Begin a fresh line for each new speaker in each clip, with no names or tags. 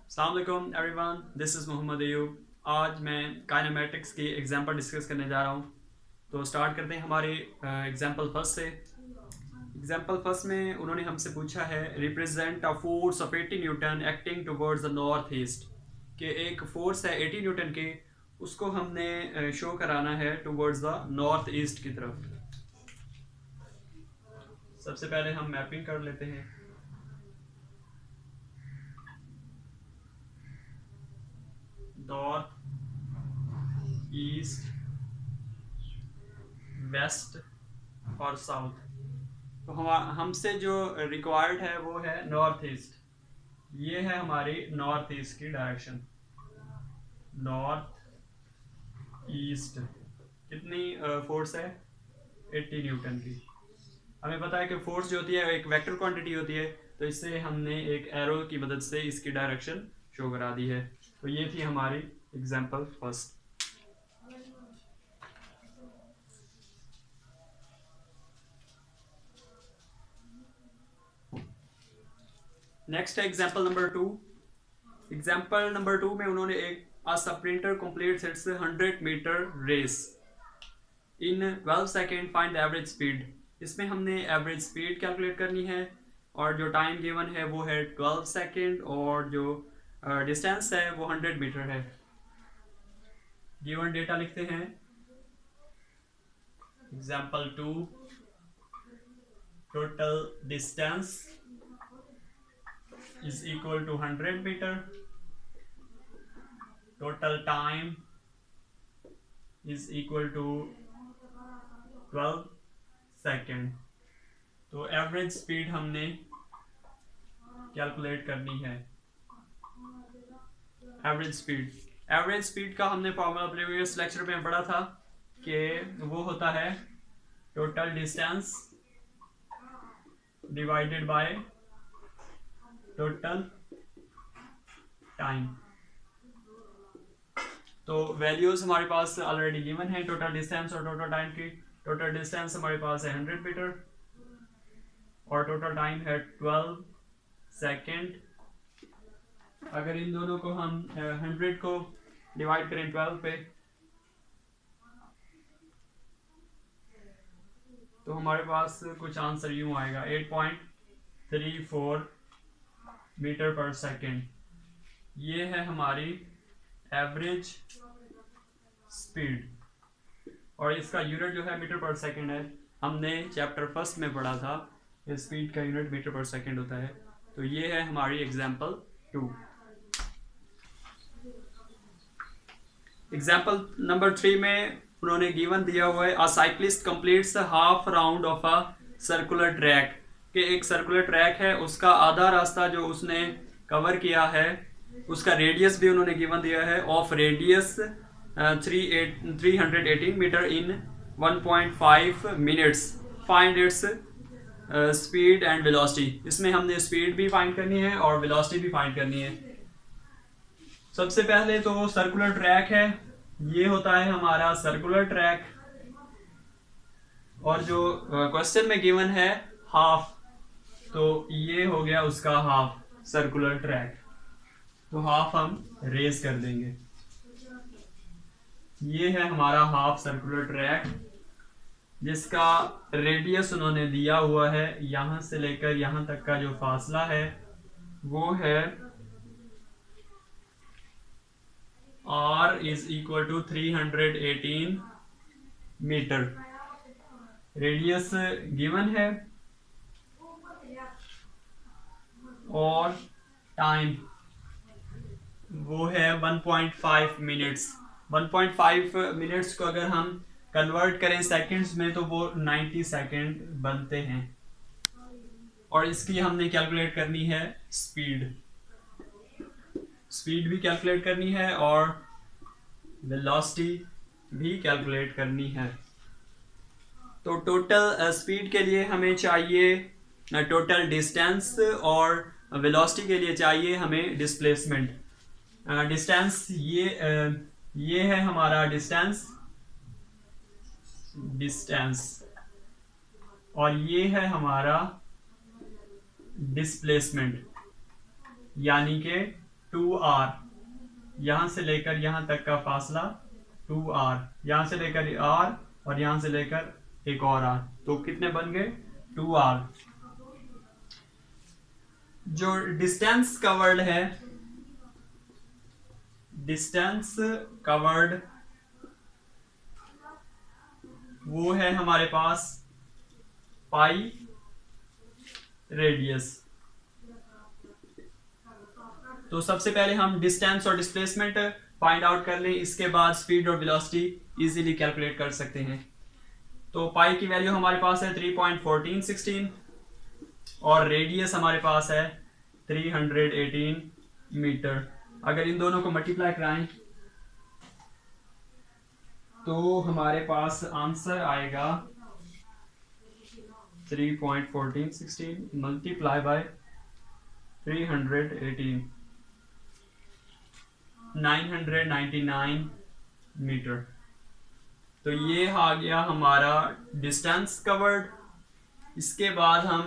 अस्सलाम वालेकुम everyone, this is Mohammad Ayub. आज मैं काइनेमेटिक्स की एग्जांपल डिस्कस करने जा रहा हूँ। तो स्टार्ट करते हैं हमारे एग्जांपल फर्स्ट से। एग्जांपल फर्स्ट में उन्होंने हमसे पूछा है represent a force of 80 Newton acting towards the north east. कि एक फोर्स है 80 न्यूटन की, उसको हमने शो कराना है टुवर्ड्स द नॉर्थ ईस्ट की तरफ। सबसे पहले हम मैपिंग कर लेते हैं। नॉर्थ, ईस्ट, वेस्ट और साउथ। तो हम हमसे जो रिक्वायर्ड है वो है नॉर्थ ईस्ट। ये है हमारी नॉर्थ ईस्ट की डायरेक्शन। नॉर्थ ईस्ट कितनी फोर्स है? 80 न्यूटन की। हमें पता है कि फोर्स जो होती है एक वेक्टर क्वांटिटी होती है, तो इससे हमने एक एरो की मदद से इसकी डायरेक्शन शो करा दी है। तो ये थी हमारी एग्जांपल फर्स्ट। नेक्स्ट है एग्जांपल नंबर 2। एग्जांपल नंबर 2 में उन्होंने एक sprinter completes its 100 metre race in 12 second, find the average speed. इसमें हमने एवरेज स्पीड कैलकुलेट करनी है और जो टाइम गिवन है वो है 12 सेकेंड और जो डिस्टेंस है वो 100 मीटर है। गिवन डेटा लिखते हैं। Example 2, total distance is equal to 100 metre, total time is equal to 12 second. तो एवरेज स्पीड हमने कैलकुलेट करनी है। एवरेज स्पीड का हमने फॉर्मूला प्रीवियस लेक्चर में पढ़ा था कि वो होता है total distance divided by total time. तो वैल्यूज हमारे पास ऑलरेडी गिवन है टोटल डिस्टेंस और टोटल टाइम की। टोटल डिस्टेंस हमारे पास है 100 मीटर और टोटल टाइम है 12 सेकेंड। अगर इन दोनों को हम 100 को डिवाइड करें 12 पे, तो हमारे पास कुछ आंसर यूं आएगा 8.34 मीटर पर सेकेंड। ये है हमारी एवरेज स्पीड और इसका यूनिट जो है मीटर पर सेकेंड है। हमने चैप्टर फर्स्ट में पढ़ा था स्पीड का यूनिट मीटर पर सेकेंड होता है। तो ये है हमारी एग्जाम्पल 2। एग्जाम्पल नंबर 3 में उन्होंने गिवन दिया हुआ है अ cyclist completes half round of a circular track. कि एक सर्कुलर ट्रैक है, उसका आधा रास्ता जो उसने कवर किया है उसका रेडियस भी उन्होंने गिवन दिया है of radius 318 metre in 1.5 minutes. Find its speed and velocity. इसमें हमने स्पीड भी फाइंड करनी है और वेलोसिटी भी फाइंड करनी है। सबसे पहले तो सर्कुलर ट्रैक है, ये होता है हमारा सर्कुलर ट्रैक और जो क्वेश्चन में गिवन है हाफ, तो ये हो गया उसका हाफ सर्कुलर ट्रैक। तो हाफ हम रेज कर देंगे। ये है हमारा हाफ सर्कुलर ट्रैक जिसका रेडियस उन्होंने दिया हुआ है। यहां से लेकर यहां तक का जो फासला है वो है r is equal to 318 metre. Radius given है और टाइम वो है 1.5 मिनट्स। 1.5 मिनट्स को अगर हम कन्वर्ट करें सेकंड्स में तो वो 90 सेकंड बनते हैं। और इसकी हमने कैलकुलेट करनी है स्पीड भी कैलकुलेट करनी है और वेलोसिटी भी कैलकुलेट करनी है। तो टोटल स्पीड के लिए हमें चाहिए टोटल डिस्टेंस और वेलोसिटी के लिए चाहिए हमें डिस्प्लेसमेंट। डिस्टेंस ये है हमारा डिस्टेंस और ये है हमारा डिस्प्लेसमेंट, यानी कि 2r, यहाँ से लेकर यहाँ तक का फासला 2r, यहाँ से लेकर r और यहाँ से लेकर एक और r, तो कितने बन गए 2r। जो डिस्टेंस कवर्ड है, डिस्टेंस कवर्ड वो है हमारे पास पाई रेडियस। तो सबसे पहले हम डिस्टेंस और डिस्प्लेसमेंट फाइंड आउट कर लें, इसके बाद स्पीड और वेलोसिटी इजीली कैलकुलेट कर सकते हैं। तो पाई की वैल्यू हमारे पास है 3.1416 और रेडियस हमारे पास है 318 मीटर। अगर इन दोनों को मल्टीप्लाई कराएं तो हमारे पास आंसर आएगा 3.1416 मल्टीप्लाई बाय 318, 999 मीटर। तो ये आ गया हमारा डिस्टेंस कवर्ड। इसके बाद हम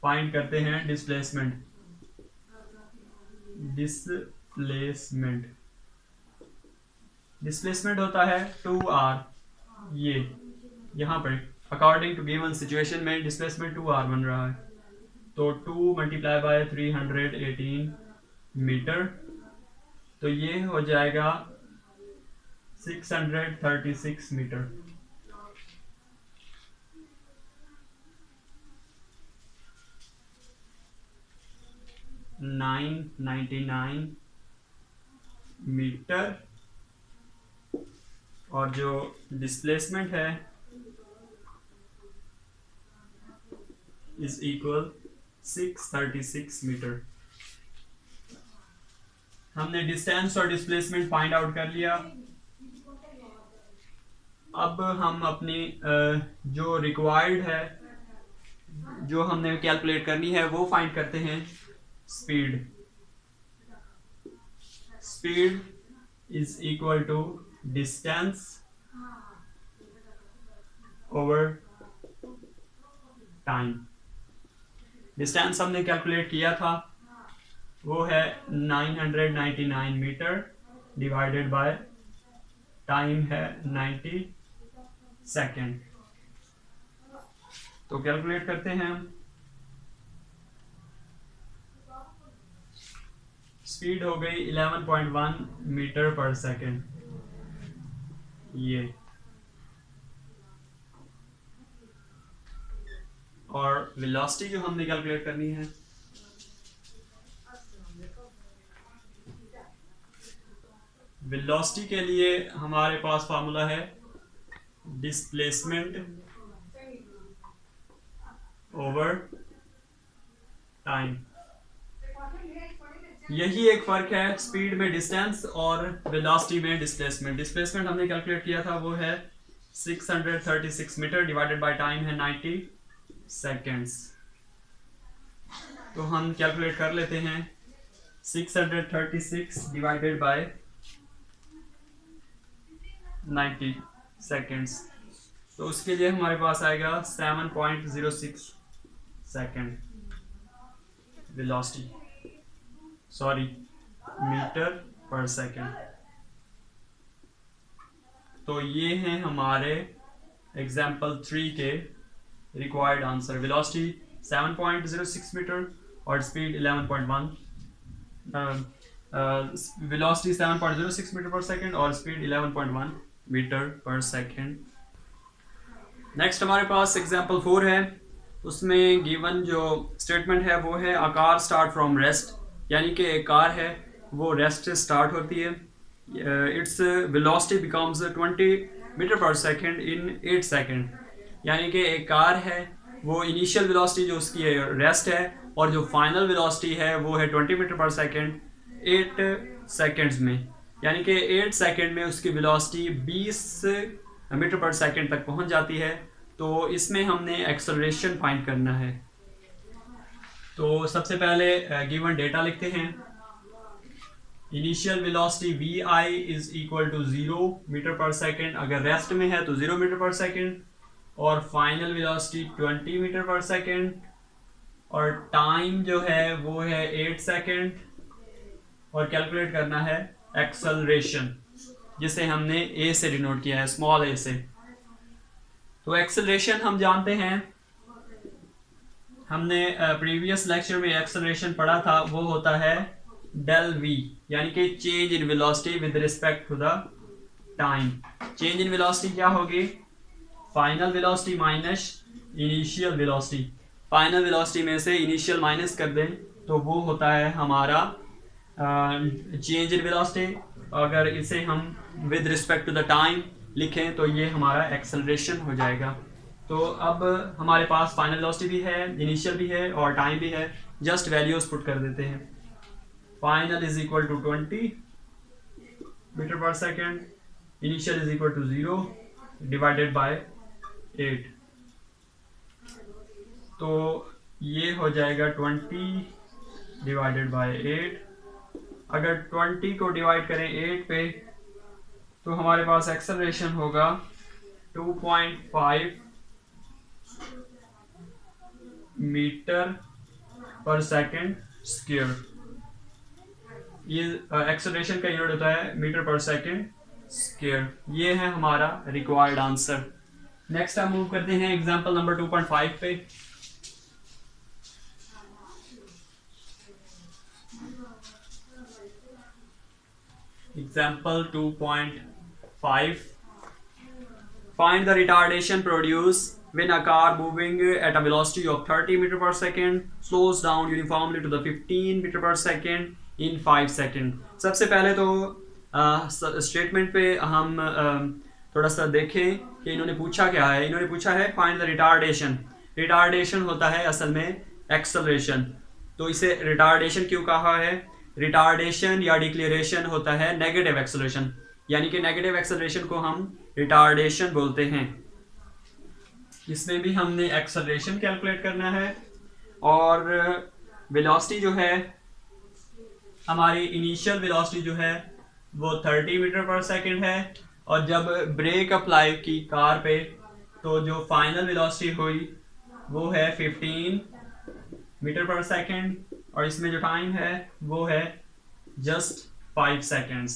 फाइंड करते हैं डिस्प्लेसमेंट। डिस्प्लेसमेंट होता है 2r, ये यहाँ पर अकॉर्डिंग टू गिवन सिचुएशन में डिस्प्लेसमेंट 2r बन रहा है। तो 2 मल्टीप्लाई बाय 318 मीटर, तो ये हो जाएगा 636 मीटर। $999 मीटर, और जो डिस्प्लेसमेंट है इज इक्वल 636 मीटर। हमने डिस्टेंस और डिस्प्लेसमेंट फाइंड आउट कर लिया। अब हम अपनी जो रिक्वायर्ड है, जो हमने कैलकुलेट करनी है, वो फाइंड करते हैं speed. Speed is equal to distance over time. Distance हमने कैलकुलेट किया था, वो है 999 मीटर डिवाइडेड बाय टाइम है 90 सेकेंड। तो कैलकुलेट करते हैं हम। स्पीड हो गई 11.1 मीटर पर सेकेंड, ये, और वेलोसिटी जो हमने कैलकुलेट करनी है, वेलोसिटी के लिए हमारे पास फार्मूला है डिस्प्लेसमेंट ओवर टाइम। यही एक फर्क है स्पीड में डिस्टेंस और वेलोसिटी में डिस्प्लेसमेंट। डिस्प्लेसमेंट हमने कैलकुलेट किया था, वो है 636 मीटर डिवाइडेड बाय टाइम है 90 सेकेंड्स। तो हम कैलकुलेट कर लेते हैं 636 डिवाइडेड बाय 90 सेकेंड्स। तो उसके लिए हमारे पास आएगा 7.06 second velocity, sorry metre per second. तो ये हैं हमारे एग्जाम्पल 3 के रिक्वायर्ड आंसर। वेलोसिटी 7.06 मीटर और speed 11.1, velocity 7.06 metre per second और speed 11.1 metre per second. Next हमारे पास एग्जाम्पल 4 है। उसमें गिवन जो स्टेटमेंट है वो है a car start from rest, यानी कि एक कार है वो रेस्ट से स्टार्ट होती है। Its velocity becomes 20 metre per second in 8 second, यानी कि एक कार है वो इनिशियल वेलोसिटी जो उसकी है रेस्ट है, और जो फाइनल वेलोसिटी है वो है 20 मीटर पर सेकेंड 8 सेकेंड्स में, यानी कि 8 सेकेंड में उसकी वेलोसिटी 20 मीटर पर सेकेंड तक पहुंच जाती है। तो इसमें हमने एक्सेलरेशन फाइंड करना है। तो सबसे पहले गिवन डेटा लिखते हैं। Initial velocity vi is equal to 0 metre per second, अगर रेस्ट में है तो 0 मीटर पर सेकेंड, और final velocity 20 metre per second. और टाइम जो है वो है 8 सेकेंड, और कैलकुलेट करना है एक्सेलरेशन, जिसे हमने ए से डिनोट किया है, स्मॉल ए से। तो एक्सेलरेशन हम जानते हैं, हमने प्रीवियस लेक्चर में एक्सेलरेशन पढ़ा था, वो होता है डेल वी, यानी कि change in velocity with respect to the time. Change in velocity क्या होगी? Final velocity minus initial velocity. Final velocity में से इनिशियल माइनस कर दें तो वो होता है हमारा चेंज इन वेलोसिटी। अगर इसे हम with respect to the time लिखें तो ये हमारा एक्सेलरेशन हो जाएगा। तो अब हमारे पास फाइनल वेलोसिटी भी है, इनिशियल भी है और टाइम भी है। जस्ट वैल्यूज पुट कर देते हैं। Final is equal to 20 metre per second, initial is equal to 0 divided by 8। तो ये हो जाएगा 20 डिवाइडेड बाय 8। अगर 20 को डिवाइड करें 8 पे तो हमारे पास एक्सेलरेशन होगा 2.5 मीटर पर सेकेंड स्क्वायर। ये एक्सेलरेशन का यूनिट होता है मीटर पर सेकेंड स्क्वायर। ये है हमारा रिक्वायर्ड आंसर। नेक्स्ट हम मूव करते हैं एग्जांपल नंबर 2.5 पे। Example 2.5, find the retardation produced when a car moving at a velocity of 30 meter per second slows down uniformly to the 15 meter per second in 5 second। सबसे पहले तो statement पे हम थोड़ा सा देखें कि इन्होंने पूछा क्या है। इन्होंने पूछा है फाइंड द रिटार्डेशन। रिटार्डेशन होता है असल में एक्सेलरेशन। तो इसे रिटार्डेशन क्यों कहा है? रिटार्डेशन या डिक्लेरेशन होता है नेगेटिव एक्सेलरेशन, यानी कि नेगेटिव एक्सेलरेशन को हम रिटार्डेशन बोलते हैं। इसमें भी हमने एक्सेलरेशन कैलकुलेट करना है और वेलोसिटी जो है हमारी इनिशियल वेलोसिटी जो है वो 30 मीटर पर सेकंड है, और जब ब्रेक अप्लाई की कार पे तो जो फाइनल वेलोसिटी हुई वो है 15 मीटर पर सेकंड, और इसमें जो टाइम है वो है जस्ट 5 सेकेंड्स।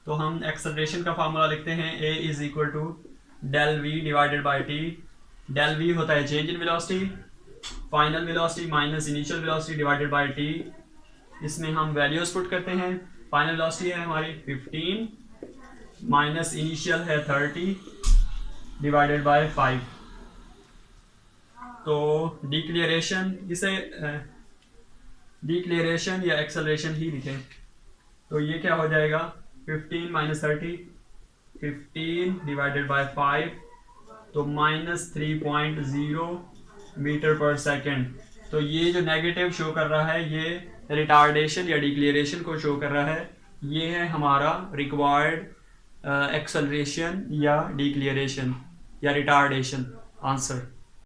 तो हम एक्सेलरेशन का फार्मूला लिखते हैं A is equal to del V divided by T. Del V होता है change in velocity, final velocity minus initial velocity divided by T. इसमें हम वैल्यूज पुट करते हैं। फाइनल वेलोसिटी है हमारी 15 माइनस इनिशियल है 30 डिवाइडेड बाय 5। तो डिक्लेरेशन, इसे डिक्लेरेशन या एक्सेलरेशन ही लिखें। तो ये क्या हो जाएगा 15 माइनस 30, 15 डिवाइडेड बाय 5, तो माइनस 3.0 मीटर पर सेकेंड। तो ये जो नेगेटिव शो कर रहा है ये रिटार्डेशन या डिक्लेरेशन को शो कर रहा है। ये है हमारा रिक्वायर्ड एक्सेलरेशन या डिक्लेरेशन या रिटार्डेशन आंसर।